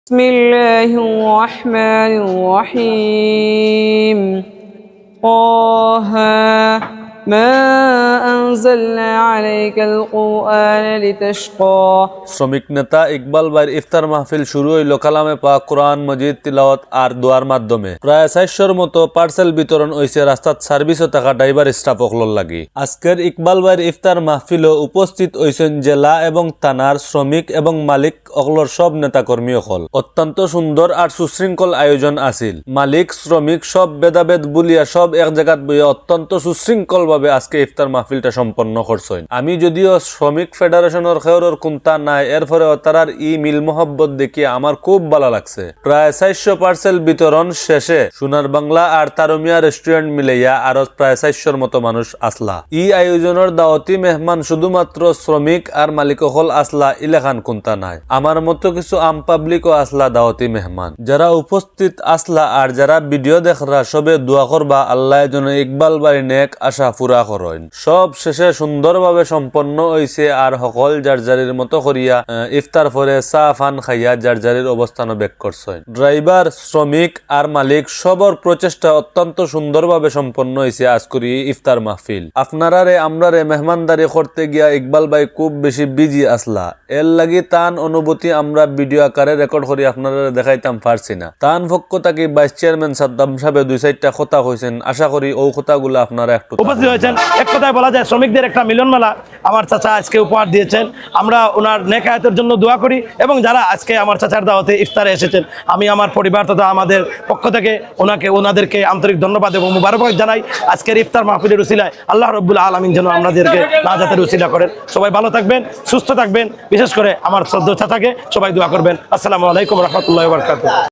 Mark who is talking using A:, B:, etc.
A: بسم الله الرحمن الرحيم طه ما أنزلنا عليك القرآن لتشقى
B: শ্রমিক নেতা ইকবাল ভাইয়ের ইফতার মাহফিল শুরু হইল কালামে পাক কোরআন মজিদ তিলাওয়াত আর দোয়ার মাধ্যমে। প্রায় 400-র মতো পার্সেল বিতরণ হইছে রাস্তাত সার্ভিসও থাকা ড্রাইভার স্টাফ অকলর লাগি। আজকের ইকবাল ভাইয়ের ইফতার মাহফিলও উপস্থিত হইছেন জেলা এবং থানার শ্রমিক এবং মালিক অকলর সব নেতাকর্মী অকল। অত্যন্ত সুন্দর আর সুশৃঙ্খল আয়োজন আছিল। মালিক শ্রমিক সব ভেদাভেদ বুলিয়া সব এক জায়গাত বইয়া অত্যন্ত সুশৃঙ্খল ভাবে আজকে ইফতার মাহফিলটা সম্পন্ন করছেন। আমি যদিও শ্রমিক ফেডারেশনের খেয়রর কুন্তা নাই, এরপরে তারার মিল মোহব্বত দেখিয়ে আমার খুব ভালো লাগছে। প্রায় 400 পার্সেল বিতরণ শেষে সোনার বাংলা আর তারমিয়া রেস্টুরেন্ট মিলাইয়া আরো প্রায় 400-র মতো মানুষ আসলা। আয়োজনের দাওয়াতি মেহমান শুধুমাত্র শ্রমিক আর মালিক হল আসলা ইলেখান কুন্তা নাই, আমার মতো কিছু আম পাবলিকও আসলা দাওয়াতি মেহমান। যারা উপস্থিত আসলা আর যারা ভিডিও দেখরা সবে দোয়া করবা আল্লাহ যেন ইকবাল ভাই নেক আশা পুরা করেন। সব শেষে সুন্দরভাবে সম্পন্ন হইছে আর সকল যার যারির মতো করিয়া ইফতার পরে চা ফান খাইয়া যার যারির অবস্থান বেক করছেন। ড্রাইভার শ্রমিক আর মালিক সবর প্রচেষ্টা অত্যন্ত সুন্দরভাবে সম্পন্ন হয়েছে আজকের ইফতার মাহফিল। আপনারারে আমরারে মেহমানদারি করতে গিয়া ইকবাল ভাই খুব বেশি বিজি আসলা, এর লাগি তান অনুভূতি আমরা ভিডিও আকারে রেকর্ড করি আপনারা দেখাইতাম পারছি না। তান পক্ষ থেকে ভাইস চেয়ারম্যান সাদ্দাম সাহেব 2-4টা কথা কইছেন, আশা করি ও কথাগুলো আপনারা একটু
C: উপস্থিত হয়েছেন। এক কথায় বলা যায় শ্রমিকদের একটা মিলন মেলা আমার চাচা আজকে উপহার দিয়েছেন। আমরা ওনার নেক হায়াতের জন্য দোয়া করি এবং যারা আজকে আমার চাচার দাওয়াতে ইফতারে এসেছেন আমি আমার পরিবার তথা আমাদের পক্ষ থেকে ওনাদেরকে আন্তরিক ধন্যবাদ এবং মুবারকবাদ জানাই। আজকের ইফতার মাহফিলের উসিলায় আল্লাহ রাব্বুল আলামিন যেন আমাদেরকে নাজাতের উসিলা করেন। সবাই ভালো থাকবেন, সুস্থ থাকবেন, বিশেষ করে আমার শ্রদ্ধেয় চাচাকে সবাই দোয়া করবেন। আসসালামু আলাইকুম ওয়া রাহমাতুল্লাহি ওয়া বারাকাতুহু।